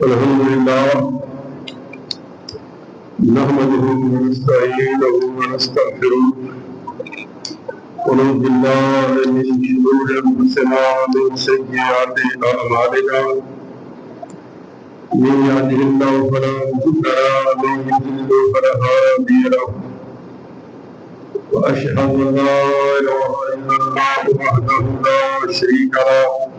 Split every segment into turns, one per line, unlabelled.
الحمد لله نحمده ونستعينه ونستغفره ونعوذ بالله من شرور انفسنا ومن سيئات اعمالنا من يهده الله فلا مضل له ومن يضلل فلا هادي له واشهد ان لا اله الا الله وحده لا شريك له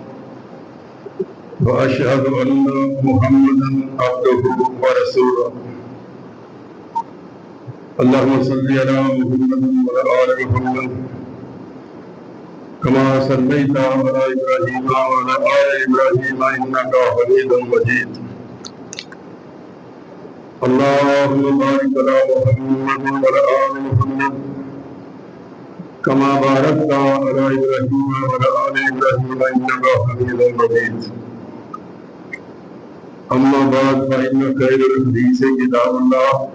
وأشهد أن محمدا عبده ورسوله اللهم صل على محمد وعلى آل محمد كما صليت على إبراهيم وعلى آل إبراهيم إنك حميد مجيد اللهم بارك على محمد وعلى آل محمد كما باركت على إبراهيم وعلى آل إبراهيم إنك حميد مجيد أما بعد فإن خير الحديث كتاب الله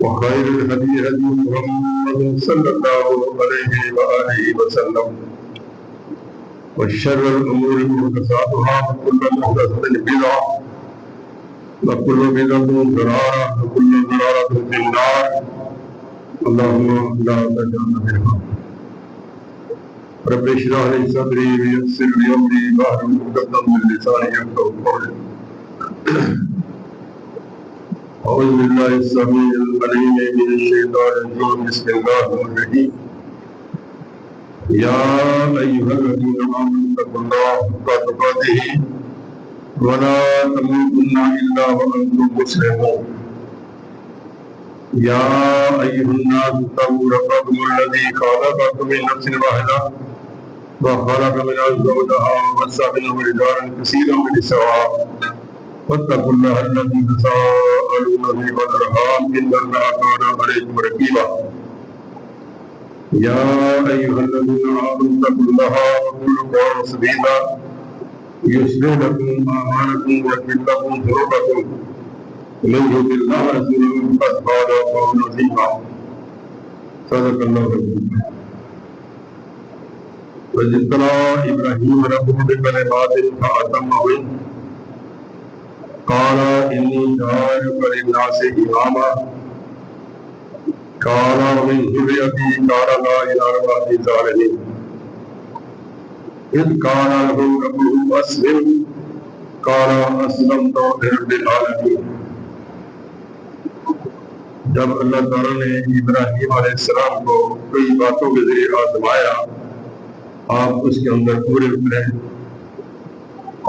وخير الهدي هدي محمد صلى الله عليه وآله وسلم وشر الأمور محدثاتها وكل محدثة بدعة وكل بدعة ضلالة وكل ضلالة في النار اللهم لا تجعلنا منها رب اشرح لي صدري ويسر لي أمري واحلل عقدة من لساني يفقهوا قولي أعوذ بالله السميع العليم من الشيطان الرجيم بسم الله الرحمن يا أيها الذين آمنوا اتقوا الله حق تقاته ولا تموتن إلا وأنتم مسلمون يا أيها الناس اتقوا ربكم الذي خلقكم من نفس واحدة وخلق منها زوجها وبث منهما رجالا كثيرا ونساء واتقوا الله الذي تساءلون به والأرحام إن الله كان عليكم رقيبا يا أيها الذين آمنوا اتقوا الله وقولوا قولا سديدا يصلح لكم أعمالكم ويغفر لكم ذنوبكم ومن يطع الله ورسوله فقد فاز فوزا عظيما صدق الله العظيم وإذ ابتلى إبراهيم ربه بكلمات فأتمهن قال إني جاعلك للناس إماما قال ومن ذريتي قال لا إله إلا أنت صالحين إذ قال له ربه أسلم قال أسلمت لرب العالمين جب اللہ تعالیٰ نے ابراہیم علیہ السلام کو کئی باتوں کے ذریعے آزمایا آپ اس کے اندر پورے اترے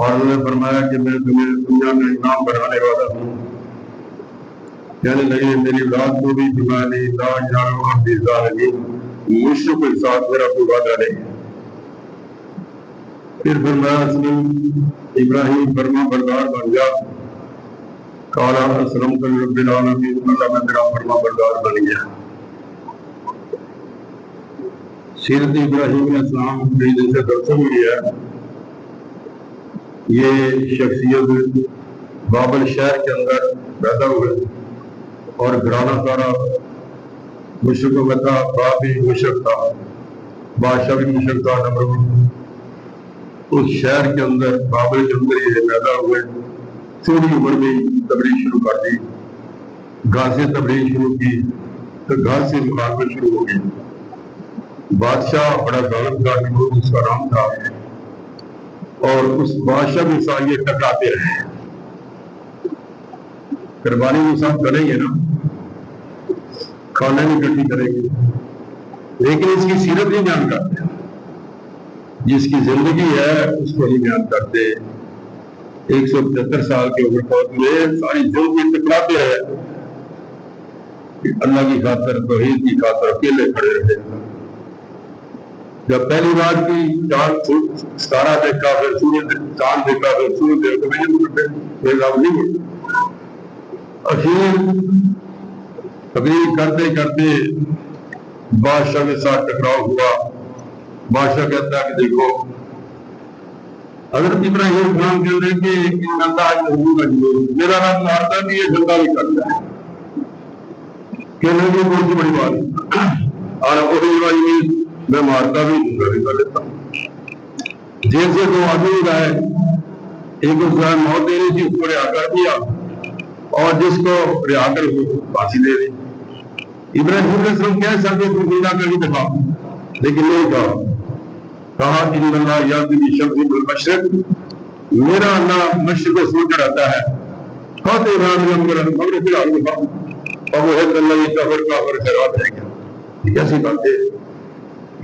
اور انہوں نے فرمایا کہ میں تمہیں دنیا میں امام بنانے والا ہوں کہنے لگے میری اولاد کو بھی بیماری لا الہ الا انت ظالمین مشرک کے ساتھ میرا کوئی وعدہ نہیں پھر فرمایا ابراہیم فرما بردار بن جا قال اسلمت لرب العالمین اللہ میں تیرا فرما بردار بن گیا سیرت ابراہیم علیہ السلام کی جیسے درس ہوئی ہے یہ شخصیت بابل شہر کے اندر پیدا ہوئے اور گھرانہ سارا مشرقوں میں تھا باپ بھی مشرق تھا بادشاہ بھی مشرق تھا نمرود اس شہر کے اندر بابل کے اندر یہ پیدا ہوئے تھوڑی عمر میں تبلیغ شروع کر دی گھر سے تبلیغ شروع کی تو گھر سے مخالفت شروع ہو گئی بادشاہ بڑا ظالم تھا نمرود اس کا نام تھا اور اس بادشاہ کے ساتھ یہ ٹکراتے رہے قربانی وہ ساتھ کریں گے نا کھانا بھی اکٹھی کریں گے لیکن اس کی سیرت نہیں بیان کرتے جس کی زندگی ہے اس کو نہیں بیان کرتے 175 سال کے عمر فوت میں ساری زندگی ٹکراتے رہے اللہ کی خاطر توحید کی خاطر اکیلے کھڑے رہے جب پہلی بار کی چاند ستارہ دیکھا پھر سورج چاند دیکھا پھر سورج دیکھا نہیں اخیر تقریر کرتے کرتے بادشاہ کے ساتھ ٹکراؤ ہوا بادشاہ کہتا ہے کہ دیکھو حضرت ابراہیم خان کہتے ہیں کہ میرا رب مارتا بھی ہے زندہ بھی کرتا ہے کہنے کی کون سی بڑی بات اور میں مارتا بھی زندہ بھی کر لیتا ہوں جیل سے دو آدمی گئے ایک اس کا موت دے رہی تھی، اس کو رہا کر دیا، اور جس کو رہا کر پھانسی دے دی۔ ابراہیم علیہ السلام کہہ سکتے تم زندہ کر کے دکھا، لیکن نہیں کہا ان اللہ یأتی بالشمس من المشرق، میرا اللہ مشرق سے کر آتا ہے، خاطر ابراہیم مگر پھر آگے کہا اور وہ ہے اللہ یہ کفر خیرات ہے کیا؟ یہ کیسی بات ہے؟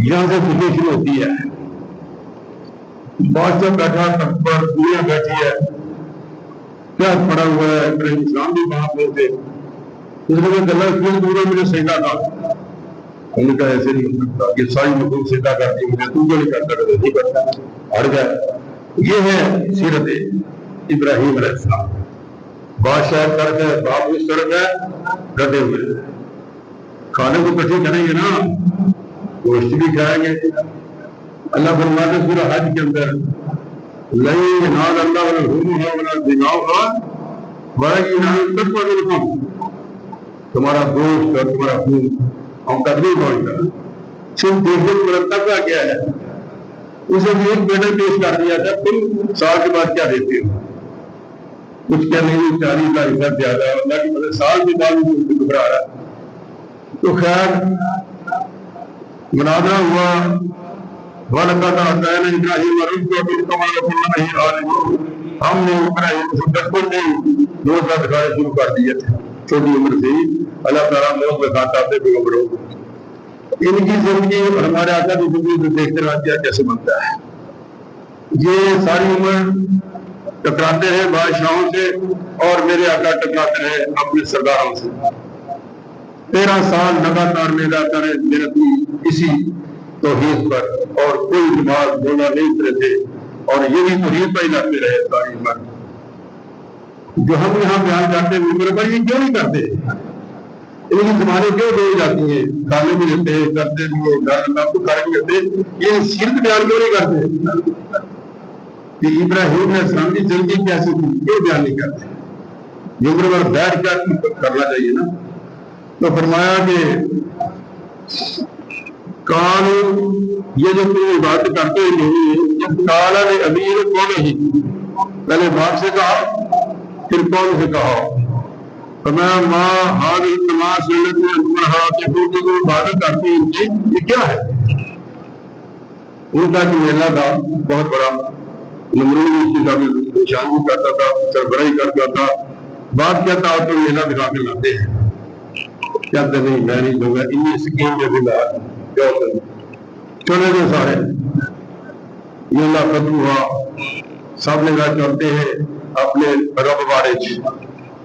یہاں سے فکر شروع ہوتی ہے، بادشاہ بیٹھا تخت پر، دنیا بیٹھی ہے، کیا پڑا ہوا ہے، ابراہیم اسلام بھی وہاں پہ تھے، اس نے کہا اللہ کیوں دورا مجھے سجدہ تھا، انہوں نے کہا ایسے نہیں ہو سکتا، یہ ساری مخلوق سجدہ کرتی مجھے، تو کیوں نہیں کرتا؟ کہ نہیں کرتا، ہٹ گئے۔ یہ ہے سیرت ابراہیم علیہ السلام، بادشاہ کر کے باپ اس طرح گئے ڈٹے ہوئے، کھانے کو کٹھی کریں گے نا، گوشت بھی کھائیں گے۔ اللہ فرماتے ہیں سورہ حج کے اندر لَن يَنَالَ اللَّهَ لُحُومُهَا وَلَا دِمَاؤُهَا وَلَكِنْ يَنَالُهُ التَّقْوَىٰ مِنكُمْ، تمہارا گوشت اور تمہارا خون ہم تک نہیں پہنچتا، صرف دیکھو تمہارا تقویٰ کیا ہے۔ اسے بھی ایک بیٹا پیش کر دیا تھا، تم سال کے بعد کیا دیتے ہو؟ کچھ کیا نہیں، 40 کا حصہ زیادہ، اللہ کی مدد سال کے بعد بھی اس سے گھبرا رہا ہے۔ تو خیر مناظرہ ہوا، وَلَقَدْ آتَيْنَا إِبْرَاهِيمَ رُشْدَهُ وَمَا كُنَّا بِهِ عَالِمِينَ، ہم نے ابراہیم کو بچپن میں روزہ دکھانے شروع کر دیے تھے، چھوٹی عمر سے ہی اللہ تعالیٰ موت دکھاتا تھے پیغمبروں کو۔ ان کی زندگی اور ہمارے آقا کی زندگی کو دیکھتے رہتے ہیں کیسے بنتا ہے۔ یہ ساری عمر ٹکراتے رہے بادشاہوں سے، اور میرے آقا ٹکراتے رہے اپنے سرداروں سے۔ 13 سال لگاتار محنت کی اسی توحید پر، اور کوئی نماز بولنا نہیں کرتے تھے، اور یہ بھی توحید پر ہی لڑتے رہے ساری عمر۔ جو ہم یہاں بیان کرتے ہیں عمر پر، یہ کیوں نہیں کرتے؟ ان کی زبانیں کیوں دے جاتی ہیں؟ کھانے بھی لیتے کرتے بھی اللہ کو کھانے بھی لیتے، یہ سیرت بیان کیوں نہیں کرتے کہ ابراہیم علیہ السلام کی زندگی کیسی تھی؟ کیوں بیان نہیں کرتے؟ یہ عمر پر بیٹھ کر کرنا چاہیے نا۔ تو فرمایا کہ کالو، یہ جو تم عبادت کرتے نہیں، جب کالا نے امیر کون نہیں، پہلے باپ سے کہا پھر کون سے کہا، فرمایا ماں ہار تماش کہ تم عبادت کرتے ہیں یہ کیا ہے؟ ان کا جو میلہ تھا بہت بڑا، نمرود اس کی کافی نشانی کرتا تھا، سربراہی کرتا تھا، بات کیا تھا تو میلہ دکھا کے لاتے ہیں، کہتے نہیں میں نہیں دوں گا، انہیں سکیم میں بھی لا چلے گئے سارے، یہ اللہ ختم ہوا، سب نے گھر چلتے ہیں اپنے رب بارے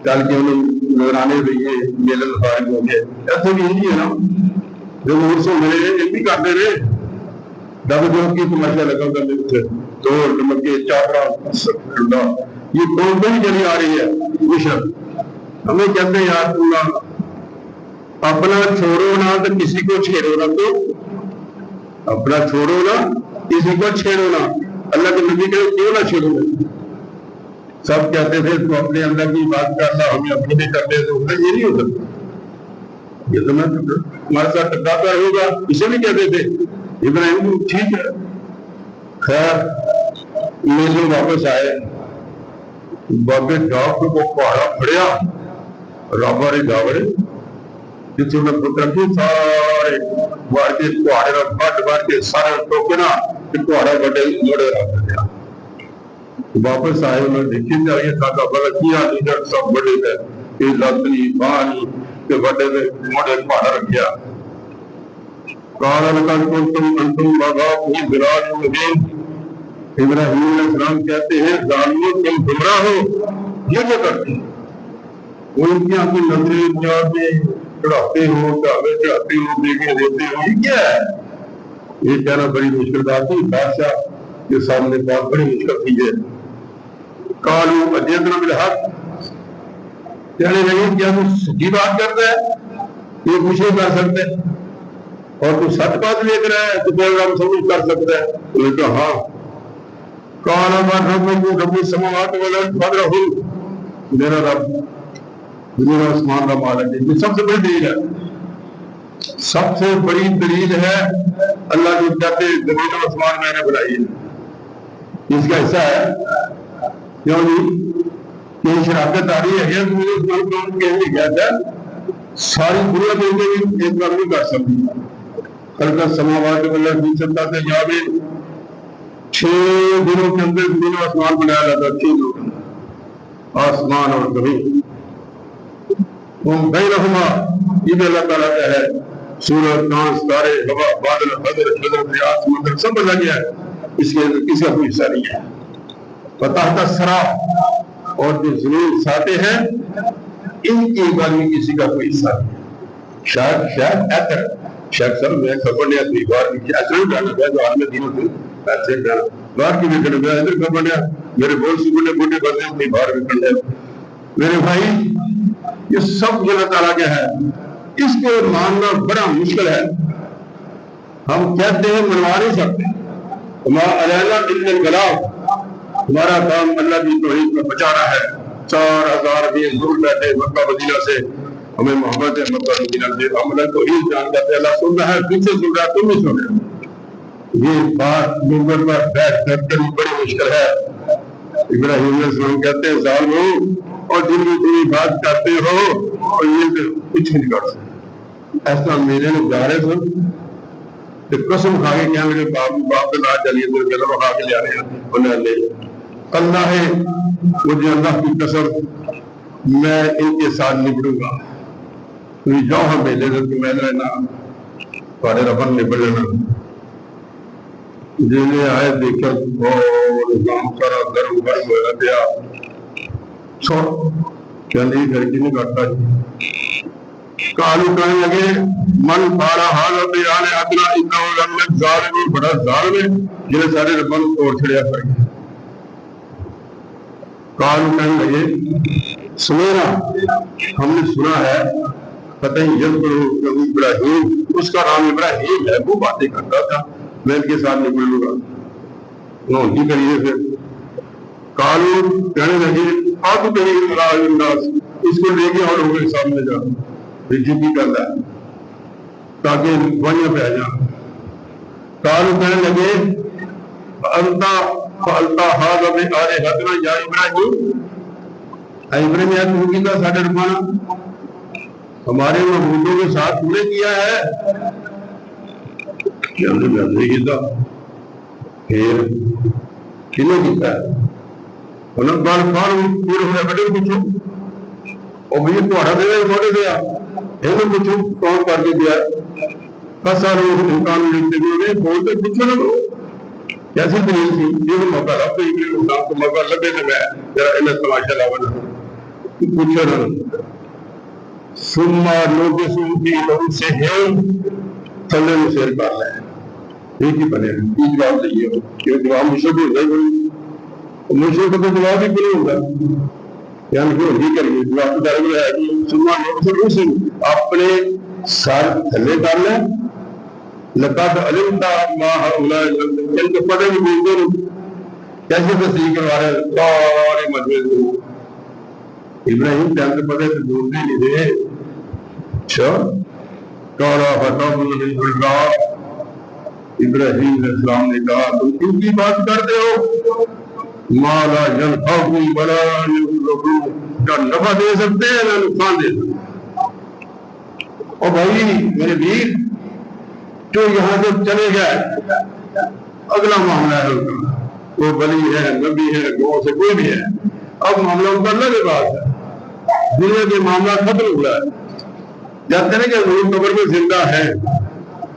چل کے انہیں نظرانے دیے، میلے فارغ ہو گئے۔ ایسے بھی یہی ہے نا، جو مجھ سے ملے یہ بھی کرتے رہے، دب جو کی تماشا لگا کرنے سے توڑ ڈمکے چادرہ، یہ کون کون چلی آ رہی ہے مشرق، ہمیں کہتے ہیں یار اللہ اپنا چھوڑو نہ تو کسی کو چھیڑو نہ، تو اپنا چھوڑو نہ کسی کو چھیڑو نہ، اللہ کے نبی کہتے کیوں نہ چھیڑو نہ؟ سب کہتے تھے تو اپنے اللہ کی بات کرنا، ہمیں اپنی بھی کرنے سے یہ نہیں ہو سکتا، یہ تو میں ہمارے ساتھ ٹکراتا رہے گا، اسے بھی کہتے تھے ابراہیم ٹھیک ہے۔ خیر میلے واپس آئے، بابے ڈاک کو پہاڑا پھڑیا، رابع ری داوڑے جس میں پتر کی سارے مار کے پہاڑے کا بٹ بار کے سارے ٹوکے نا کہ پہاڑا بڑے لڑے رہا گیا۔ واپس آئے انہوں نے دیکھی جا یہ تھا بلا کیا لیڈر سب بڑے تھے کہ لاتنی بانی کے بڑے میں موڑے پہاڑا رکھ گیا۔ کالا لکن کنتم انتم بغاؤ براد مبین، ابراہیم علیہ السلام کہتے ہیں ظالموں تم گمراہ ہو، یہ کیا کرتے ہیں؟ وہ ان کی اپنی نظریں جواب میں چڑھاتے ہو، دعوے چڑھاتے ہو، دیکھیں دیتے ہو، یہ کیا ہے؟ یہ کہنا بڑی مشکل بات تھی، بادشاہ کے سامنے بات بڑی مشکل تھی ہے۔ کالو اجیتنا بالحق، کہنے لگے کیا تو سچی بات کرتا ہے، یہ کچھ نہیں کر سکتے، اور تو سچ بات لے کر آیا تو پھر ہم سب کچھ کر سکتا ہے؟ انہوں نے کہا ہاں۔ کالا ما ربکم رب السماوات والارض فادرہ، میرا رب زمین و آسمان کا مالک ہے، یہ سب سے بڑی دلیل ہے، سب سے بڑی دلیل ہے اللہ جو کہتے زمین و آسمان میں نے بنائی ہے، اس کا حصہ ہے کیوں جی کہ شراکت آ رہی ہے مجھے عثمان کون کہنے کہتا ہے ساری دنیا کے بھی ایک بار نہیں کر سکتی خلق سماوات والارض فی ستۃ ایام 6 دنوں کے اندر زمین و آسمان بنایا جاتا 6 دنوں کے اندر آسمان اور زمین بینہما یہ بھی اللہ تعالیٰ کا ہے سورج چاند ستارے ہوا بادل بدر دریا سمندر سب بنا گیا ہے اس کے اندر کسی کا کوئی حصہ نہیں ہے فتحت الثری اور جو زمین ساتے ہیں ان کی بات میں کسی کا کوئی حصہ نہیں شاید ایتر شاید سر میں خبر نہیں آتی بار کی ایسا نہیں جانا گیا جو عالم دینوں سے ایسے جانا باہر کی بھی کرنے گیا ادھر خبر نہیں میرے بول سے بڑے بڑے بندے اپنی باہر بھی کرنے میرے بھائی یہ سب اللہ تعالیٰ کے ہے اس کو ماننا بڑا مشکل ہے ہم کہتے ہیں منوا نہیں سکتے ہمارا علینا الا البلاغ ہمارا کام اللہ کی توحید کو بچانا ہے 4000 بھی دور بیٹھے مکہ مدینہ سے ہمیں محبت ہے مکہ مدینہ سے ہم اللہ کو ہی جانتا ہے اللہ سن رہا ہے پیچھے سن رہا ہے تم بھی سن رہے یہ بات منبر پر بیٹھ کر کرنی بڑی مشکل ہے ابراہیم علیہ السلام کہتے ہیں ظالموں اور جن کی تم بات کرتے ہو اور یہ کچھ نہیں کر سکتے ایسا میرے نے جا رہے تھے قسم کھا کے کیا میرے باپ کے ساتھ چلیے تو میرے کھا کے لے آ رہے ہیں انہیں لے اللہ ہے مجھے اللہ کی قسم میں ان کے ساتھ نبڑوں گا تم جاؤ ہم میلے سے تو میں لینا تھوڑے ربن نبڑ لینا جنہیں آئے دیکھا اور گام سارا گرم گرم ہو گیا چھوڑ کیا نہیں گھر کی نہیں کرتا کالو کہنے لگے من پارا حال بیان ادنا انہو لم ظالم بڑا ظالم ہے جنہیں سارے ربن توڑ چھڑیا کر گئے کالو کہنے لگے سنینا ہم نے سنا ہے پتہ ہی یذکر ابراہیم اس کا نام ابراہیم ہے وہ باتیں کرتا تھا میں ان کے ساتھ نکل لوں گا انہوں نے کریے پھر کالو کہنے لگے آپ کہیں الناس اس کو لے کے اور ہوگے سامنے جا رجوع کر رہا ہے تاکہ وہاں پہ آ جائیں کالو کہنے لگے فالتا حاضر میں آرے حضرہ یا ابراہیم ابراہیم یا تو کیتا ساڑھے ربانا ہمارے محبوبوں کے ساتھ نے کیا ہے کہ ہم نے محبوبی کیتا پھر کنوں کیتا ہے انہوں بار فارم پورے ہوئے بڑے پوچھو اور بھی توڑا دے گئے موڑے دیا انہوں پوچھو کون کر کے دیا کسا روح امکان لیتے گئے بولتے پوچھو نہ لو کیسی دلیل تھی یہ موقع رب تو یہ انسان کو موقع لگے تو میں ذرا انہیں تماشا لاؤنا پوچھو نہ سما لوگ سنتی لوگ سے ہے تھلے میں سیر کر رہے ہیں ایک ہی بنے یہ جواب چاہیے ہو کہ جواب مشکل نہیں ہوئی مشکل کو تو جواب ہی نہیں ہوگا یعنی کہ نہیں کریے جواب تو ڈر گیا ہے سما لوگ سے اپنے سر تھلے کر لیں لقد علمت ما هؤلاء ان کے پتہ نہیں بولتے کیسے تصدیق کروا رہے سارے مجموعے ابراہیم جان کے پتہ سے بولتے نہیں تھے اچھا کارا فتح اللہ ابراہیم علیہ السلام نے کہا تم کن کی بات کرتے ہو مالا ينفعكم ولا يضركم کا نفع دے سکتے ہیں نہ نقصان دے سکتے اور بھائی میرے ویر جو یہاں سے چلے گئے اگلا معاملہ ہے ان کا وہ ولی ہے نبی ہے گاؤں سے کوئی بھی ہے اب معاملہ ان کا اللہ کے پاس ہے دنیا کے معاملہ ختم ہوا ہے جانتے ہیں کہ وہ قبر میں زندہ ہے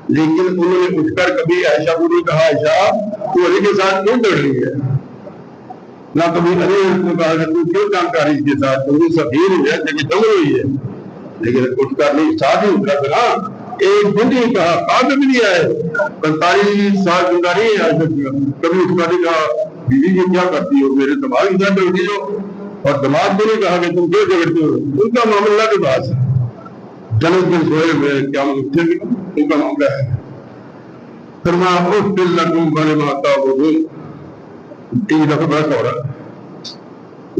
لیکن انہوں نے اٹھ کر کبھی عائشہ کو نہیں کہا عائشہ تو علی کے ساتھ کیوں چڑھ رہی ہے نہ کبھی علی کو کہا کہ تو کیوں جانکاری اس کے ساتھ تو سفیر ہے جگہ دم ہوئی ہے لیکن اٹھ کر نہیں ساتھ ہی اترا تھا ایک دن نہیں کہا قادر بھی نہیں آئے 45 سال زندہ نہیں ہے کبھی اٹھ کر نہیں کہا بیوی یہ کیا کرتی ہو میرے دماغ کے ساتھ بیٹھی ہو اور دماغ کو نہیں کہا کہ تم کیوں جگڑتے ہو ان کا معاملہ کے پاس ہے جنت میں سوئے ہوئے کیا ان کا معاملہ ہے فرمایا اف لکم بڑے ماتا وہ ایک لفظ بڑا چوڑا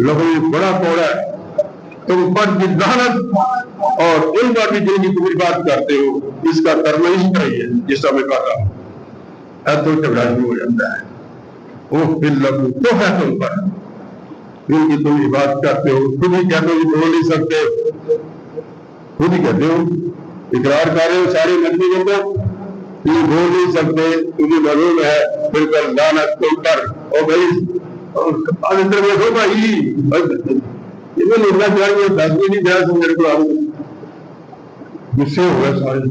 لفظ بڑا چوڑا ہے تم پر کی لعنت اور ان پر بھی جن کی تم بات کرتے ہو اس کا ترجمہ اس طرح ہی ہے جس طرح میں کہا رہا ہوں تو جھگڑا شروع ہو جاتا ہے وہ پھر لگو تو ہے تم پر ان کی تم عبادت کرتے ہو، خود ہی کہتے ہو کہ بول نہیں سکتے، خود ہی کہتے ہو، اقرار کر رہے ہو ساری نبی کے اندر یہ بول نہیں سکتے، تمہیں معلوم ہے، پھر کر لعنت تم پر اور بھائی ادھر دیکھو بھائی یہ لکھنا چاہیے 10 بھی نہیں دیا سے میرے کو آپ غصے ہو گئے سارے،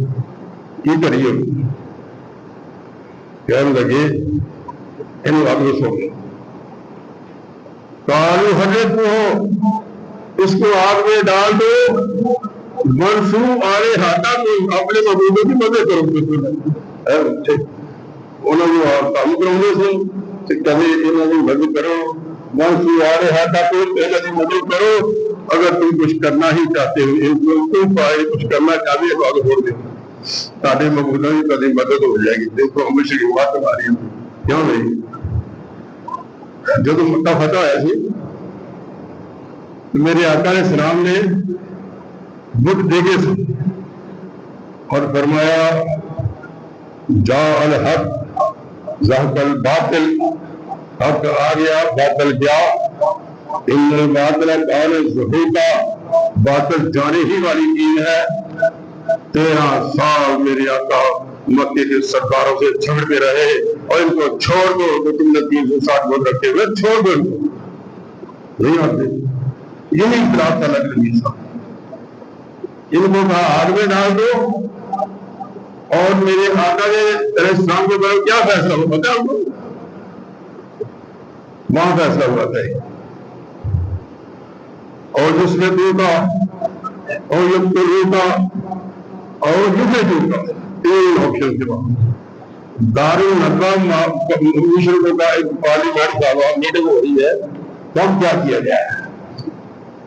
کی کریے کہنے لگے انہیں آگے سو گئے کالو حضرت ہو اس کو آگ میں ڈال دو منسو آرے ہاتھا کو اپنے محبوبوں کی مدد کرو انہوں نے کام کراؤں سے کبھی انہوں نے مدد کرو منسو آرے ہاتھا کو انہوں نے مدد کرو اگر تم کچھ کرنا ہی چاہتے ہو تم پائے کچھ کرنا چاہتے ہو آگے چھوڑ دیں تاکہ محبوبوں کی کبھی مدد ہو جائے گی دیکھو ہمیشہ کی بات ہماری کیوں نہیں جب مکہ فتح ہوا سی میرے آقا علیہ السلام نے بت دیکھے تھے اور فرمایا جا الحق زہق الباطل حق آ گیا باطل گیا ان الباطل کان زہوقا باطل جانے ہی والی چیز ہے 13 سال میرے آقا مکے کے سرداروں سے جھگڑتے رہے اور ان کو چھوڑ دو تو تم نے 360 ووٹ رکھے ہوئے چھوڑ دو ان کو نہیں آتے یہی اختلاف تھا نبی صاحب ان کو کہا آگ میں ڈال دو اور میرے آقا نے علیہ السلام کے بارے کیا فیصلہ ہوا پتا آپ کو وہاں فیصلہ ہوا تھا اور جس میں دو کا اور یہ تو کا اور جسے دو کا 3 آپشن کے بعد دارالحکم مشرقوں کا ایک پارلیمنٹ کا میٹنگ ہو رہی ہے تب کیا کیا جائے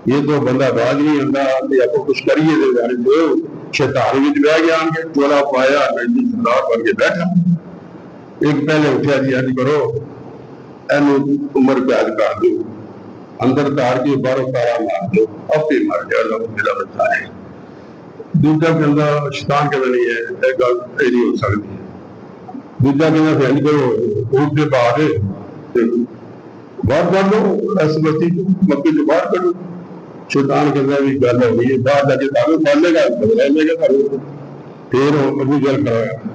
یہ تو بندہ باز نہیں ہوتا یا تو کچھ کریے دے جانے جو شیطان بھی بہ گیا ان کے چولا پایا نئی سردار بن کے بیٹھا ایک پہلے اٹھا جی حج کرو اینو عمر قید کر دو اندر تار کے 12 تارا مار دو اب بھی مر جائے اللہ ملا بچا ہے دوسرا کہنا شیطان کہنا نہیں ہے ایک گل نہیں ہو سکتی دوسرا کہنا فیل کرو اٹھ کے باہر کر دو ایس بستی مکے سے باہر کر دو شیطان کہنا بھی گل ہو گئی ہے باہر جا کے تعلق پڑھنے کا رہنے کا کرو پھر ابو جہل کھڑا ہوا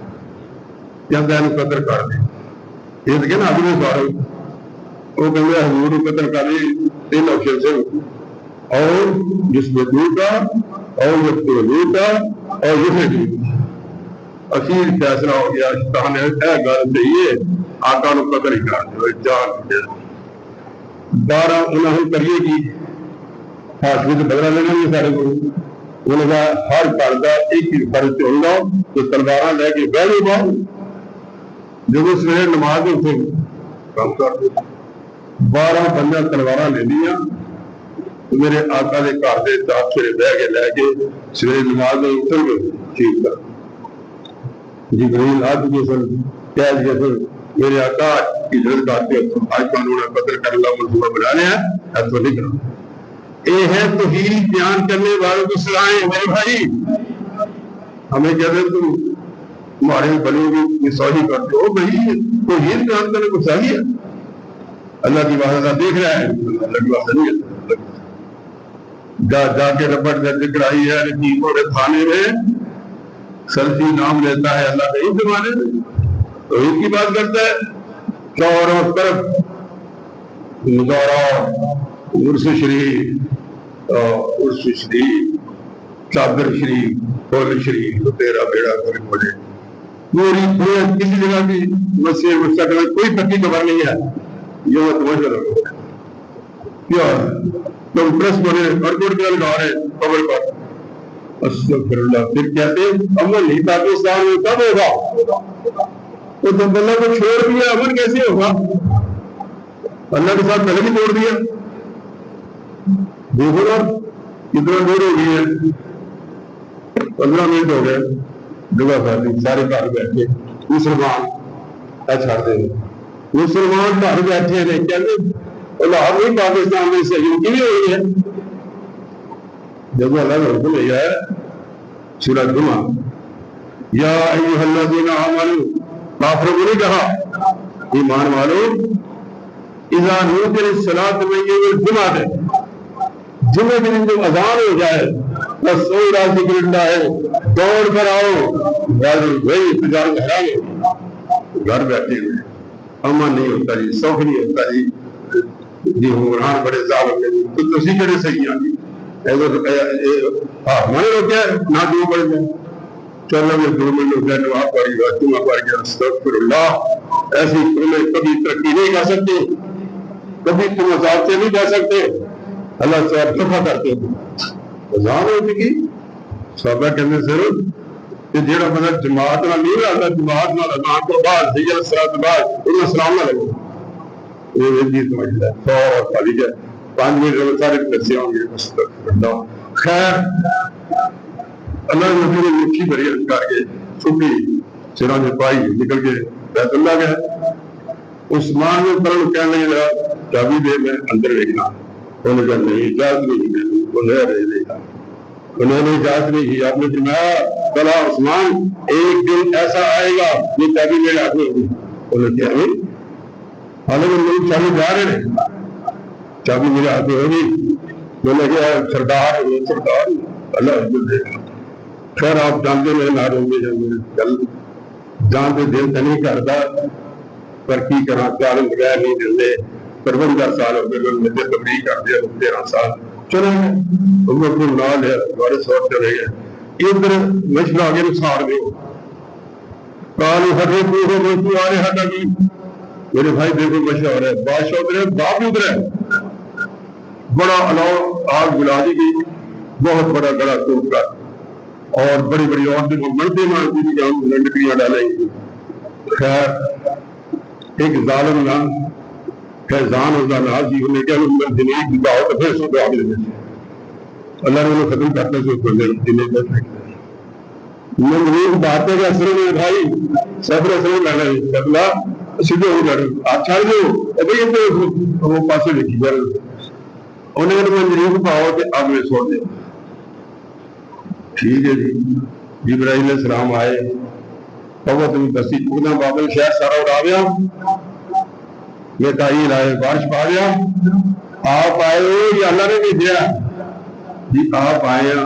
کہتا ہے قتل کر دے یہ کہنا اگلے سارے وہ کہتے حضور قتل کر دے 3 آپشن سے اور جس میں دور کا اور جس کو دور کا اور جسے دور اخیر فیصلہ ہو گیا شیطان نے گل چاہیے آقا نو قتل ہی کر دو جان 12 انہوں کریے کی حاصل سے بدلا لینا یہ سارے کو انہوں نے ہر گھر کا ایک ہی فرض چن لو تو تلوار لے کے بہ لو باہر جب سویرے نماز اٹھے کام کر دو 12 بندہ تلوار لے لیا میرے آقا کے گھر کے چار سویرے بہ کے لے کے سویرے نماز میں اتر گئے ٹھیک کر جبریل آ چکے سن کہہ دیا سن میرے آقا ہجرت کر کے آج قانون قتل کرنے کا منصوبہ بنا لیا ہے تو نہیں کرنا یہ ہے توحید بیان کرنے والوں کو سلائیں میرے بھائی ہمیں کہتے ہیں تم تمہارے بلوں کی سوہی کرتے ہو بھائی توحید بیان کرنے کو صحیح ہے اللہ کی بات اللہ دیکھ رہا ہے اللہ کی بات نہیں ہے جا کے ربٹ کا ذکر آئی ہے رقیبوں کے کھانے میں سلفی نام لیتا ہے اللہ کے اس زمانے میں توحید کی بات کرتا ہے چاروں طرف مزارات عرس شریف چادر شریف پھول شریف تو تیرا بیڑا کر بولے پوری کسی جگہ کی مسیح مستقبل کوئی پکی خبر نہیں ہے یہ سمجھ رہے کیا تم پریس بنے اور کوٹ کے لگا رہے خبر پر استغفر اللہ پھر کہتے امن ہی پاکستان میں کب ہوگا تو جب اللہ کو چھوڑ دیا امن کیسے ہوگا اللہ کے ساتھ پہلے بھی چھوڑ دیا دیکھو نا کتنا دیر ہو گئی ہے 15 منٹ ہو گئے جگہ پھیلی سارے گھر بیٹھے مسلمان چھڑ دے مسلمان گھر بیٹھے نے کہتے لاہور نہیں پاکستان میں سہیوں کی بھی ہوئی ہے جب اللہ کا حکم لیا ہے سورہ جمعہ یا ایھا الذین آمنوا کافروں کو نہیں کہا ایمان والو اذا نودي للصلاة من يوم الجمعة، جمعے کے دن جب اذان ہو جائے بس سورا ذکر اللہ ہے، دوڑ کر آؤ، وہی تجارت حرام ہے، گھر بیٹھے ہوئے امن نہیں ہوتا جی، سوکھ نہیں ہوتا جی، جی حکمران بڑے ظالم ہیں تو تسی کہڑے صحیح ہیں جی، میں نے کیا نہ دو پڑھ جائے، چلو یہ 2 منٹ ہو گیا، دعا پڑھی گا تمہیں پڑھ گیا، استغفر اللہ، ایسی تمہیں کبھی ترقی نہیں کر سکتے، کبھی تم عذاب سے نہیں جا سکتے، اللہ سے آپ دفع کرتے ہیں۔ اذان ہو چکی، صحابہ کہتے سر کہ جیڑا بندہ جماعت نہ نہیں رہتا، جماعت نہ اذان تو بعد حجر الصلاۃ بعد انہیں سلام نہ لگو، یہ جی سمجھ لے 100 خالی ہے 5 منٹ سارے پیسے ہوں گے، استغفر اللہ۔ خیر اللہ نے مٹھی بھری کر کے چھٹی سروں نے پائی، نکل کے بیت اللہ گئے، عثمان نے پرن کہنے لگا چابی دے میں اندر دیکھنا، انہوں نے کہا نہیں اجازت نہیں، انہوں نے اجازت نہیں کی، آپ نے فرمایا بلا عثمان ایک دن ایسا آئے گا یہ چابی میرے ہاتھ میں ہوگی، انہوں نے کہا نہیں، حالانکہ لوگ چابی جا رہے ہیں، چابی میرے ہاتھ میں ہوگی، میں نے کہا سردار اللہ عزت دے گا۔ خیر آپ جانتے ہیں ناروں میں گل جانتے دل تو نہیں کرتا پر کی کرا چال بغیر نہیں دلے، 55 سال ہو گئے مجھے تبلیغ کر دیا 13 سال چلے گئے، عمر کو نال ہے ہمارے سور چلے گئے، ادھر مشلا آگے نسار دے کالو ہٹے کو آ رہے ہٹا گئی، میرے بھائی دیکھو مشلا ہو رہا ہے، بادشاہ ادھر ہے باپ ادھر ہے، بڑا الاؤ آگ بلا دی گئی، بہت بڑا گڑا ٹوٹ کر، اور بڑی بڑی عورتیں مرتے مانتی تھی کہ ہم لنڈکیاں ڈالیں گے۔ خیر ایک ظالم نہ فیضان ہوتا ناز جی نے کہا جنیک دعاؤ تو پھر سو دعا بھی دینے سے اللہ نے انہیں ختم کرنے سے اس کو جنیک بیٹھ رکھتے ہیں۔ منظور باتیں کا اثر میں بھائی صبر اثر میں لڑا ہے اللہ سیدھے ہو جا رہے آپ چھاڑ دو ابھی یہ تو وہ پاسے لکھی جا رہے انہیں کہا منظور پاؤ کہ اب میں چھوڑ دیں، ٹھیک ہے جی۔ جبرائیل علیہ السلام آئے قوت میں دستی چکنا بابل شہر سارا اڑا گیا، میکائیل آئے بارش پا گیا، آپ آئے ہو یا اللہ نے بھی دیا جی، آپ آئے ہیں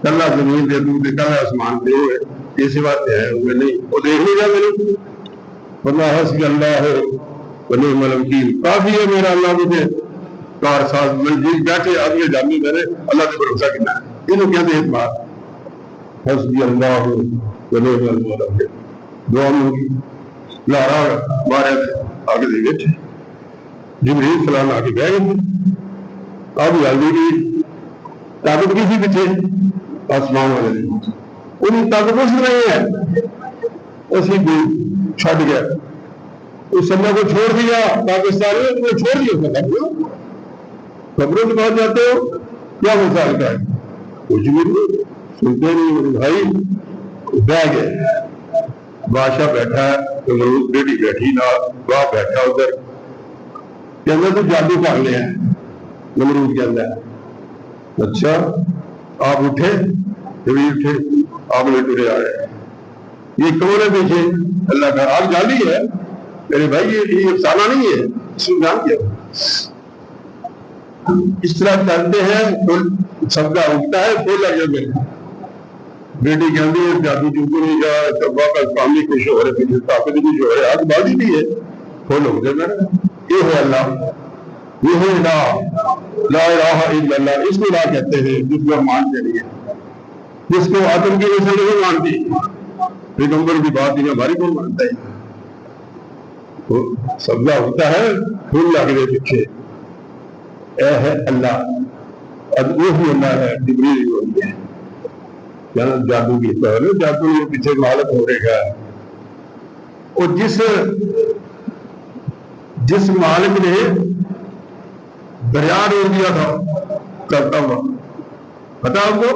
کلا زمین دے دوں کہ کلا آسمان دے ہوئے اسی بات ہے ہوئے نہیں، وہ دیکھ نہیں گیا میرے واللہ حسبی اللہ ہے ونعم الوکیل، کافی ہے میرا اللہ مجھے کار ساز منزل بیٹھے آدمی جامی میرے اللہ سے بھروسہ کرنا ہے، انہوں کہتے ہیں اعتماد حسبی اللہ ونعم الوکیل، دعا مانگی لارا مارے آگے دے گئے جبریل سلام آگے بہ گئے، اب جلدی کی طاقت کی تھی پیچھے آسمان والے انہیں طاقت کچھ نہیں ہے، اسی بھی چھٹ گیا، اس سمے کو چھوڑ دیا پاکستانی نے چھوڑ دیا، خبروں کے بعد جاتے ہو کیا مثال کا ہے، کچھ بھی نہیں سنتے نہیں بھائی، بہ گئے بادشاہ بیٹھا ہے نمرود بیٹی بیٹھی نہ باپ بیٹھا ادھر کہنا تو جادو کر لیا نمرود کہنا ہے اچھا آپ اٹھے کبھی اٹھے آپ نے ٹرے آ رہے یہ کون ہے پیچھے اللہ کا آگ جالی ہے میرے بھائی یہ افسانہ نہیں ہے، اس کو جان کیا اس طرح چلتے ہیں سب کا اٹھتا ہے پھول لگ جائے بیٹی کہتی ہے جادو چوکو نہیں جا تبا کا کام بھی کچھ ہو رہے پیچھے طاقت بھی کچھ ہو رہے آگ بازی بھی ہے پھول ہو گئے میرے یہ ہے اللہ، یہ ہے الہ لا الہ الا اللہ، اس کو الہ کہتے ہیں جس کو مانتے نہیں، جس کو آدم کی وجہ سے نہیں مانتی، پیغمبر کی بات نہیں ہماری کون مانتا ہے، تو سبزہ ہوتا ہے پھول لگ رہے پیچھے اے ہے اللہ، اب وہی اللہ ہے جبریل ہوتے ہیں جادو کی پہلے جادو کے پیچھے مالک ہو رہے گا، اور جس مالک نے دریا روک دیا تھا کرتا ہوا پتا آپ کو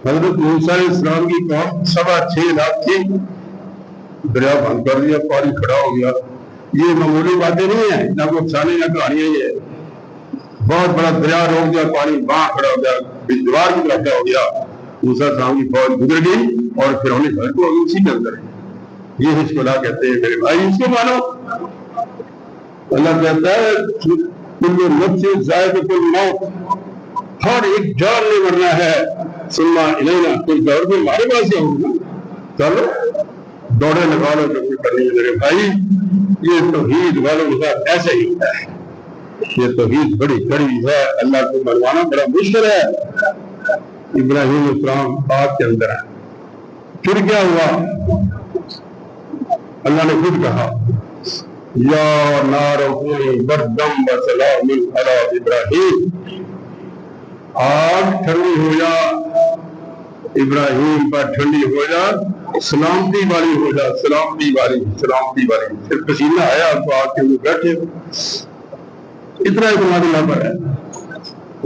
حضرت موسیٰ علیہ السلام کی قوم 6.25 لاکھ تھی، دریا بند کر دیا پانی کھڑا ہو گیا، یہ معمولی باتیں نہیں ہیں نہ کوئی افسانے نہ کہانیاں، یہ بہت بڑا دریا روک دیا پانی وہاں کھڑا ہو گیا دیوار کی طرح ہو گیا، موسیٰ السلام کی فوج گزر گئی اور پھر انہیں گھر کو اسی کے اندر یہ حزب اللہ کہتے ہیں میرے بھائی اس کو مانو
اللہ کہتا ہے کل نفس ذائقۃ الموت، ہر ایک جان نے مرنا ہے، ثم الینا، کوئی دوڑ کے ہمارے پاس ہی ہوگا، چلو دوڑے لگا لو جو کرنی ہے میرے بھائی۔ یہ توحید والوں کے ساتھ ایسا ہی ہوتا ہے، یہ توحید بڑی کڑوی ہے، اللہ کو منوانا بڑا مشکل ہے۔ ابراہیم السلام آگ کے اندر ہے، پھر کیا ہوا؟ اللہ نے خود کہا یا نار کونی بردم وسلام علی ابراہیم، آگ ٹھنڈی ہو جا، ابراہیم پر ٹھنڈی ہو جا، سلامتی والی ہو جا، سلامتی والی، سلامتی والی۔ پھر پسینہ آیا تو آگ کے اندر بیٹھے، اتنا اعتماد اللہ پر ہے۔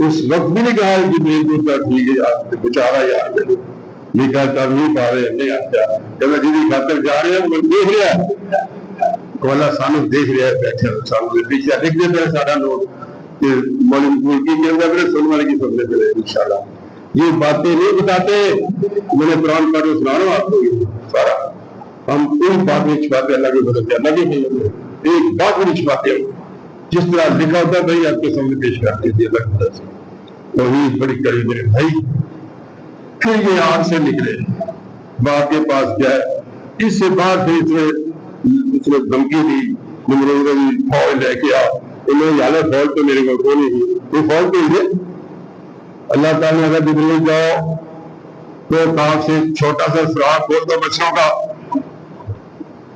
اس وقت بھی نہیں کہا کہ میری دوسرا ٹھیک ہے یار بچارا یار لکھا کر نہیں پا رہے نہیں آتا جب جی خاطر جا رہے ہیں وہ دیکھ رہا ہے تو اللہ سانو دیکھ رہا ہے بیٹھے سانو پیچھے لکھ دیتا ہے سارا لوگ کہ مولوی کی کے اندر سننے والے کی سننے پہ انشاءاللہ یہ باتیں نہیں بتاتے۔ میں نے قرآن پڑھ کے سنا رہا ہوں آپ کو سارا، ہم ایک بات نہیں چھپاتے اللہ کے بدلتے، اللہ کے نہیں ایک بات نہیں چھپاتے ہم، جس طرح لکھا ہوتا ہے بھائی آپ کے سامنے پیش کر دیتی ہے اللہ کی طرف سے۔ توحید بڑی کڑوی میرے بھائی۔ پھر یہ آگ سے نکلے، باپ کے پاس کیا ہے، اس سے بعد پھر اس نے دھمکی دی نمرود کی فوج لے کے آ، انہوں نے یاد فوج تو میرے کو نہیں تھی، کوئی فوج تو ہی اللہ تعالیٰ نے اگر جبریل جاؤ تو کاف سے چھوٹا سا سراغ کھول دو بچوں کا،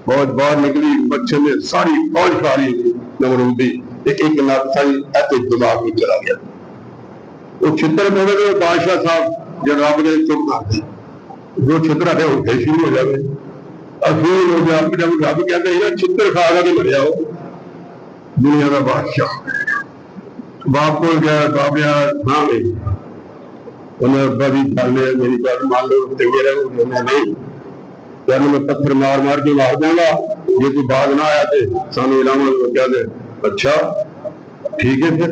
فوج باہر نکلی، بچے میں ساری فوج کھا رہی تھی نمرودی، ایک لاکھ ساری ایسے دماغ میں چلا گیا۔ وہ چھتر پڑے گئے بادشاہ صاحب جب رب نے چپ کرتے جو چھتر آتے اٹھے شروع ہو جائے اخیر ہو جائے جب رب کہتے ہیں چھتر کھا کر کے مریا ہو دنیا کا بادشاہ۔ باپ کو کیا باپ یار ہاں نہیں انہیں بڑی ڈالنے میری بات مان لو میرے نہیں یعنی میں پتھر مار مار کے مار دوں گا یہ تو بعد نہ آیا تھے سانو علامہ کیا دے اچھا ٹھیک ہے پھر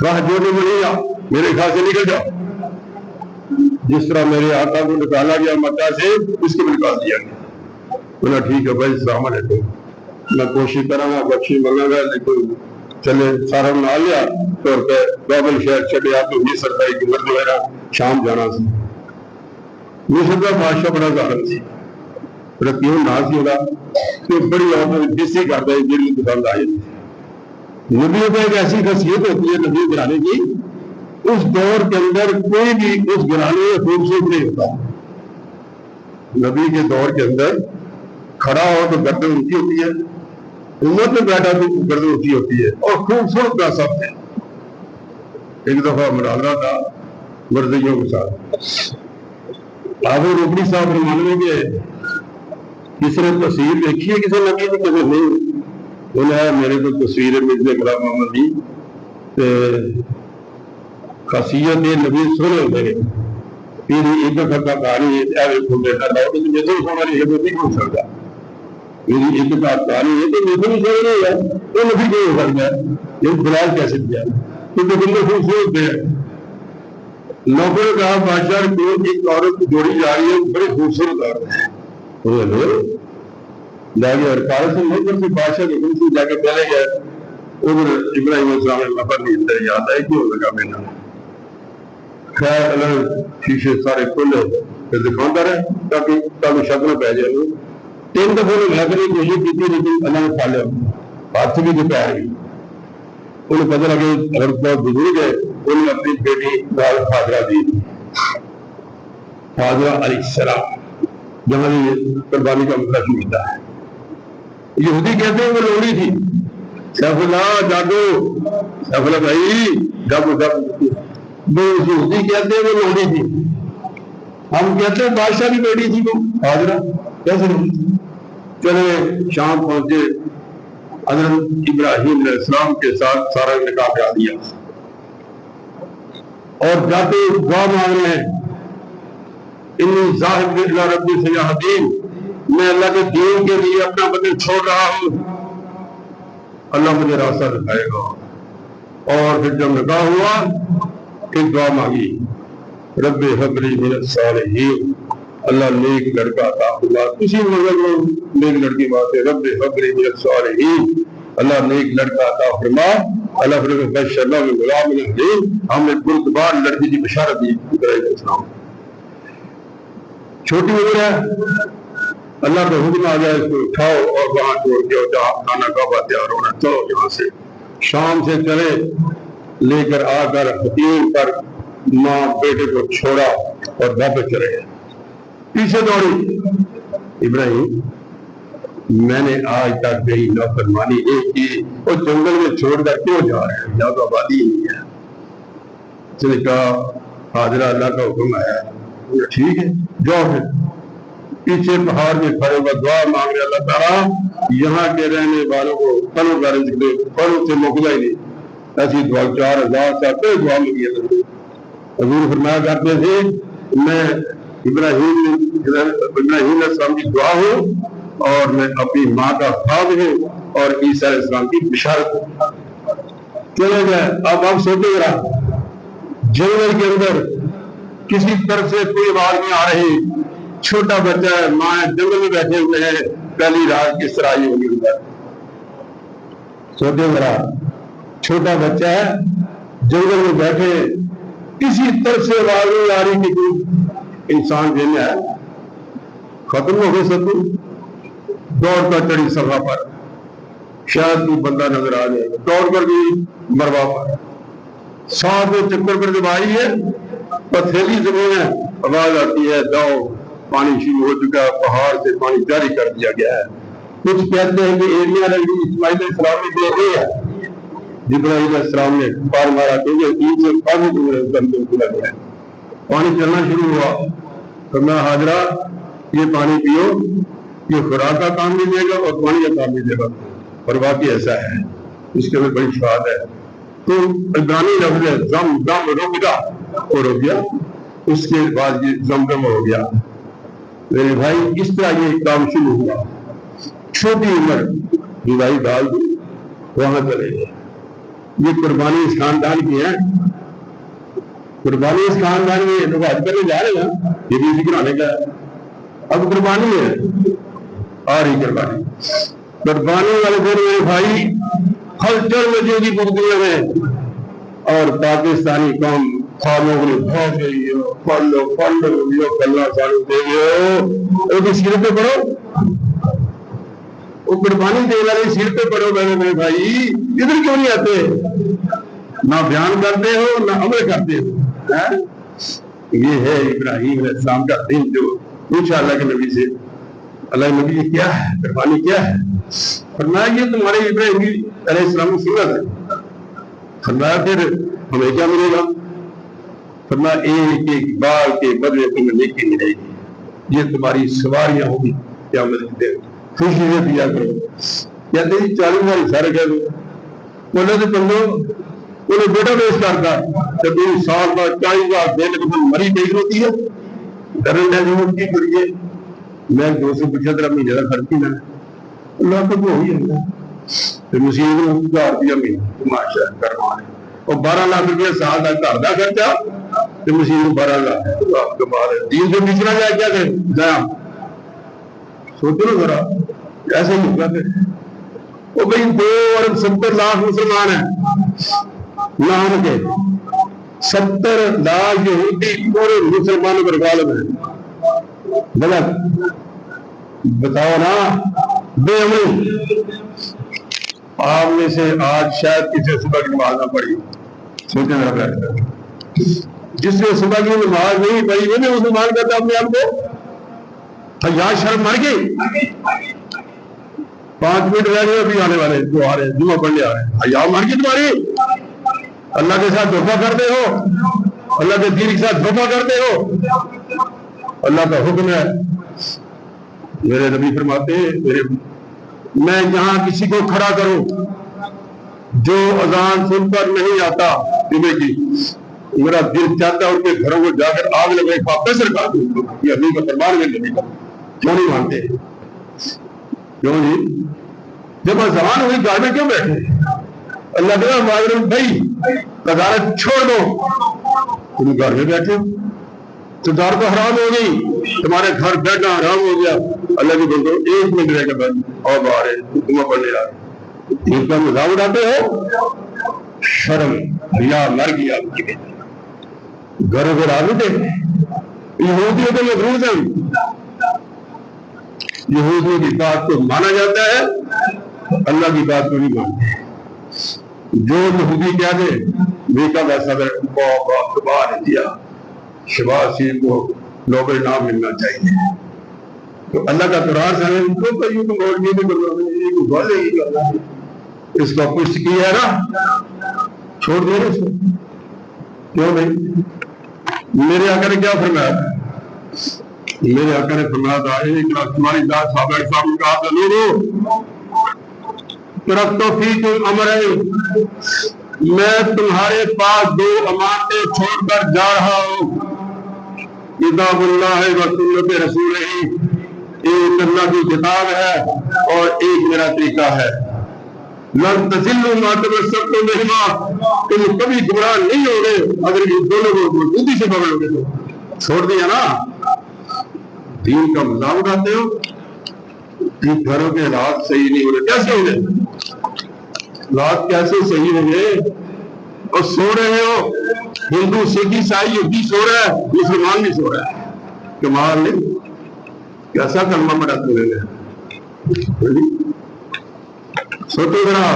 راہ جو نہیں بنے گا میرے خیال سے نکل جاؤ، جس طرح میرے آقا کو نکالا گیا مکہ سے اس کو بھی نکال دیا گیا۔ بولا ٹھیک ہے بھائی السلام علیکم، میں کوشش کروں گا بخشی مانگا گا لیکن چلے سارا بنا لیا تو بابل شہر چلے آپ کو مصر کا ایک مرد میرا شام جانا سی، مصر کا بادشاہ بڑا ظالم سی کیوں نہ سی ہوگا کہ بڑی عورتیں جسی کرتا ہے جیڑی پسند آئی۔ نبیوں کا ایک ایسی خاصیت ہوتی ہے نبی گھرانے کی، اس دور کے اندر کوئی بھی اس گھرانے میں خوبصورت نہیں ہوتا۔ نبی کے دور کے اندر کھڑا ہو تو گردن اونچی ہوتی ہے، امت میں بیٹھا تو گردن اونچی ہوتی ہے اور خوبصورت کا سب ہے۔ ایک دفعہ مناظرہ تھا مرضیوں کے ساتھ، آپ روپڑی صاحب فرمانے کے کسی نے تصویر دیکھی ہے کسی نبی نے کسی نہیں، انہیں میرے کو تصویر مرزا غلام محمد دی خاصیت یہ نبی سونے ہوتے ہیں پھر ایک کا کہانی ہے سونا نہیں ہے نہیں ہو سکتا میری ایک کا کہانی ہے تو میرے بھی سونا نہیں ہے وہ نبی کیوں ہو سکتا ہے یہ بلال کیسے کیا کیونکہ بندے خوبصورت ہے۔ لوگوں نے کہا بادشاہ کو ایک عورت جوڑی جا رہی ہے بڑی خوبصورت عورت ہے بادشاہ کے سے جا کے پہلے گئے ادھر ابراہیم السلام نفر نہیں یاد ہے کیوں لگا میرا خیر اللہ شیشے سارے کھولے پھر دکھاتا رہے تاکہ شک نہ پہ جائے۔ 3 دفعہ نے لگ رہی کوشش کی لیکن اللہ نے کھا لیا ہاتھ بھی تو پہ گئی۔ انہیں پتہ لگے اگر بہت بزرگ ہے انہیں اپنی بیٹی لال حاضرہ دی حاضرہ علیہ السلام جہاں قربانی کا مسئلہ شروع ہوتا ہے۔ یہودی کہتے ہیں وہ لوڑی تھی سیف اللہ جاگو سیف اللہ بھائی جب یہودی کہتے ہیں وہ لوڑی تھی، ہم کہتے ہیں بادشاہ کی بیٹی تھی وہ حاضرہ کیسے نہیں۔ چلے شام پہنچے حضرت ابراہیم علیہ السلام کے ساتھ سارا نکاح کرا دیا اور جاتے دعا مانگ رہے ہیں انی ذاہب الی ربی سیہدین، میں اللہ کے دین کے لیے اپنا بدن چھوڑ رہا ہوں اللہ مجھے راستہ دکھائے گا۔ اور پھر جب نکاح ہوا ایک دعا مانگی رب ہب لی من الصالحین، اللہ نیک لڑکا عطا فرما، اسی مطلب نیک لڑکی بات ہے رب ہب لی من الصالحین، اللہ نیک لڑکا عطا فرما. اللہ فرمائے بشرنا میں غلام حلیم, ہم نے بردبار لڑکی کی بشارت دی علیہ السلام. چھوٹی عمر ہے, اللہ کا حکم آ گیا اس کو اٹھاؤ اور وہاں چھوڑ کے جہاں کھانا کعبہ تیار ہونا, چلو یہاں سے. شام سے چلے, لے کر آ کر حتیم پر ماں بیٹے کو چھوڑا اور واپس چلے گئے. پیچھے دوڑی, ابراہیم میں نے آج تک میری نافرمانی نہیں کی, اور جنگل میں چھوڑ کر کیوں جا رہے ہیں, یہاں تو آبادی نہیں ہے. اس نے کہا حاضرہ اللہ کا حکم ہے. ٹھیک ہے جاؤ. پھر پیچھے پہاڑ میں کھڑے ہوئے دعا مانگ رہے, اللہ تعالیٰ یہاں کے رہنے والوں کو پھلوں کا رزق دے, پھلوں سے مکلا ہی نہیں. ایسی دعا 4000 سال پہ دعا مانگی ہے. حضور فرمایا کرتے تھے میں ابراہیم علیہ السلام کی دعا ہوں, اور میں اپنی ماں کا خواب ہوں, اور عیسیٰ علیہ السلام کی بشارت ہوں. چلے گئے. اب آپ سوچے گا جنگل کے اندر کسی طرف سے کوئی آواز نہیں آ رہی, چھوٹا بچہ ہے, ماں جنگل میں بیٹھے ہوئے ہیں, پہلی رات کس طرح آئی ہوگی ادھر. سوچے ذرا, چھوٹا بچہ ہے جنگل میں بیٹھے, کسی طرف سے آواز نہیں آ رہی کہ کوئی انسان دینے ہے. ختم ہو گئے سب. دوڑ کر چڑھی صفا پر, شاید کوئی بندہ نظر آ جائے. دوڑ کر گئی مروا پر, ساتھ میں چکر پر جب آئی ہے, پتھریلی زمین ہے, آواز آتی ہے جاؤ, پانی شروع ہو چکا ہے, پہاڑ سے پانی جاری کر دیا گیا ہے. کچھ کہتے ہیں کہ ایریا لگی اسماعیل علیہ السلام نے دے دی ہے, ابراہیم علیہ السلام نے پار مارا کیونکہ 3 سے 5 کھلا گیا. پانی چلنا شروع ہوا. فرمایا حاضرہ یہ پانی پیو, یہ خوراک کا کام بھی دے گا اور پانی کا کام بھی دے گا. اور واقعی ایسا ہے, اس کے اندر بڑی شفاعت ہے. تو عبرانی لفظ ہے زم دم رکدا, اور ہو گیا. اس کے بعد یہ زمزم ہو گیا. میرے بھائی اس طرح یہ کام شروع ہوا. چھوٹی عمر بھائی ڈال دی, وہاں چلے گئے. یہ قربانی اس خاندان کی ہے, قربانی اس خاندان میں لوگ آج کرنے جا رہے ہیں, یہ بھی ذکر آنے کا ہے. اب قربانی ہے, آ رہی قربانی. قربانی والے دن میرے بھائی ہلچل مچی کی پختیوں میں, اور پاکستانی قوم خوابوں کو بھاگ گئی ہو, پڑھ لو کلّا سالو دے گئے ہو, سر پہ پڑھو. وہ قربانی دے والے سر پہ پڑھو. میرے بھائی ادھر کیوں نہیں آتے, نہ بیان کرتے ہو نہ عمل کرتے ہو. یہ ہے ابراہیم علیہ السلام کا دین, جو پوچھا اللہ کے نبی سے, اللہ نبی یہ کیا ہے, قربانی کیا ہے. فرمایا یہ تمہارے ابراہیم علیہ السلام کی سنت ہے. فرمایا پھر ہمیں کیا ملے گا. فرمایا ایک ایک بال کے بدلے تمہیں نیکی ملے گی, یہ تمہاری سواریاں ہوگی قیامت کے دن, خوشی سے دیا کرو. کہتے ہیں 40 بار اشارہ کہہ دو. بولے تو بندو انہیں بیٹا پیش کرتا, جب 2 سال بعد 40 بار دینے کے بعد مری پیش ہوتی ہے. ڈرن ہے جو کی کریے, میں 275 مہینے کا خرچ نہ اللہ کو وہ ہوئی ہے. پھر مصیبت میں 1000 روپیہ مہینہ ماشاء کروانے, اور 12 لاکھ روپیہ سال کا گھر کا خرچہ, تو مصیبت 12 لاکھ ہے. تو آپ کمال ہے, 3 سے پچھڑا جائے کیا کریں جایا. سوچو نا ذرا, ایسے ہی ہوگا. پھر وہ بھائی 2 ارب 70 لاکھ مسلمان ہیں نام کے, 70 لاکھ یہودی پورے مسلمانوں پر غالب ہیں. غلط بتاؤ نا, بے عملی. آپ میں سے آج شاید کسی صبح کی نماز نہ پڑھی, سوچیں میرا بیٹھ کر, جس نے صبح کی نماز نہیں پڑھی وہ بھی مسلمان کہتا اپنے آپ کو. حیا شرم مر گئی. 5 منٹ رہ گئے ابھی آنے والے جو آ رہے ہیں, جمعہ پڑھنے آ رہے ہیں. حیا مر گئی تمہاری. اللہ کے ساتھ دھوکہ کرتے ہو, اللہ کے دین کے ساتھ دھوکہ کرتے ہو. اللہ کا حکم ہے, میرے نبی فرماتے ہیں میں یہاں کسی کو کھڑا کروں جو اذان سن کر نہیں آتا جمعے کی, میرا دل چاہتا ہے ان کے گھروں کو جا کر آگ لگے واپس رکھا دوں. یہ ابھی کا فرمان میں نبی کا, کیوں نہیں مانتے, کیوں جی, جب اذان ہوئی گھر میں کیوں بیٹھے. اللہ تعالیٰ معذرت بھائی تجارت چھوڑ دو, تم گھر میں بیٹھے ہو, تجارت تو حرام ہو گئی, تمہارے گھر بیٹھنا حرام ہو گیا. اللہ کے بندو 1 منٹ رہ کے بعد اور باہر ہے, تمہیں پڑھنے آ رہے. ان کا مذاق اڑاتے ہو؟ شرم حیا مر گیا آپ کی گھر گھر آنے دے یہودیوں کے مفروض ہیں یہودیوں کی بات کو مانا جاتا ہے اللہ کی بات کو نہیں مانتے جو یہودی کیا دے بیٹا ویسا باہر دیا شباز شریف کو نوبل انعام ملنا چاہیے تو اللہ کا قرار سے ان کو تو یوں اس کا کچھ کیا ہے نا چھوڑ دیا اس کو کیوں نہیں میرے آقا نے کیا فرمایا میرے آقا نے فرمایا تھا ایک تمہاری ذات صاحب نے کہا تھا لوگوں ترکتو فیکم امرین میں تمہارے پاس دو امانتیں چھوڑ کر جا رہا ہوں کتاب اللہ و سنت رسول ہی ایک اللہ کی کتاب ہے اور ایک میرا طریقہ ہے لن تضلوا ما تمسکتم بہما تم کبھی گمراہ نہیں ہوگے اگر یہ دونوں کو مضبوطی سے پکڑو گے تو چھوڑ دیا نا دین کا مذاق اڑاتے ہو گھروں کے حالات صحیح نہیں ہو رہے کیسے ہوں گے حالات کیسے صحیح ہوں گے اور سو رہے ہو ہندو سکھ عیسائی یہودی سو رہا ہے مسلمان بھی سو رہا ہے کمال نہیں کیسا کلمہ پڑھاتے ہوئے سوچو ذرا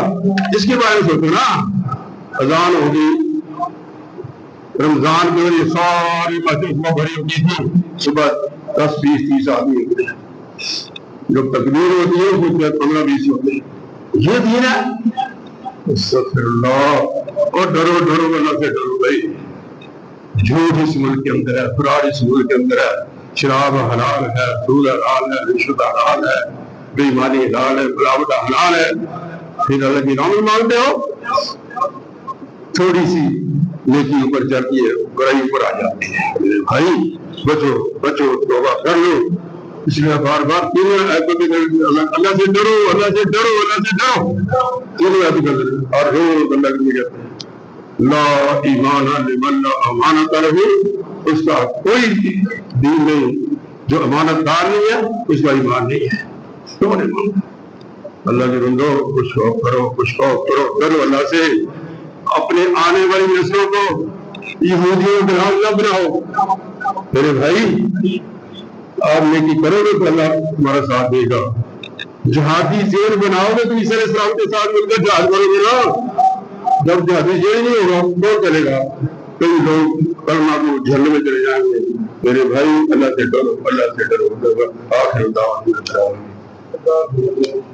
اس کے بارے میں سوچو نا اذان ہوگی رمضان کے وجہ ساری مسجد بھری ہوتی تھی صبح 10-20-30 آدمی ہوتے ہیں جب تکبیر ہوتی ہے اس میں 15-20 ہوتے ہیں یہ دین ہے استغفر اللہ اور ڈرو اللہ سے ڈرو بھائی جھوٹ اس ملک کے اندر ہے فراڈ اس ملک کے اندر ہے شراب حلال ہے سود حلال ہے رشوت حلال ہے بے ایمانی حلال ہے ملاوٹ حلال ہے پھر اللہ کی نام مانگتے ہو تھوڑی سی نیکی اوپر جاتی ہے برائی اوپر آ جاتی ہے میرے بھائی بچو توبہ کر لو اس لیے بار بار اللہ سے ڈرو اللہ سے ڈرو اللہ سے ڈرو تینوں یاد کر لیں اور روز اللہ کے لیے کہتے ہیں لا ایمان لمن لا امانت له اس کا کوئی دین نہیں جو امانت دار نہیں ہے اس کا ایمان نہیں ہے تو اللہ کے بندو کچھ خوف کرو ڈرو اللہ سے اپنے آنے والی نسلوں کو یہودیوں کے نام نہ بناؤ میرے بھائی آپ نیکی کرو گے تو اللہ تمہارا ساتھ دے گا جہادی زیر بناؤ گے تو عیسیٰ علیہ السلام کے ساتھ مل کر جہاد کرو گے نا جب جہادی زیر نہیں ہوگا کون چلے گا کئی لوگ کلمہ کو جھرنے میں چلے جائیں گے میرے بھائی اللہ سے ڈرو آخر دعوت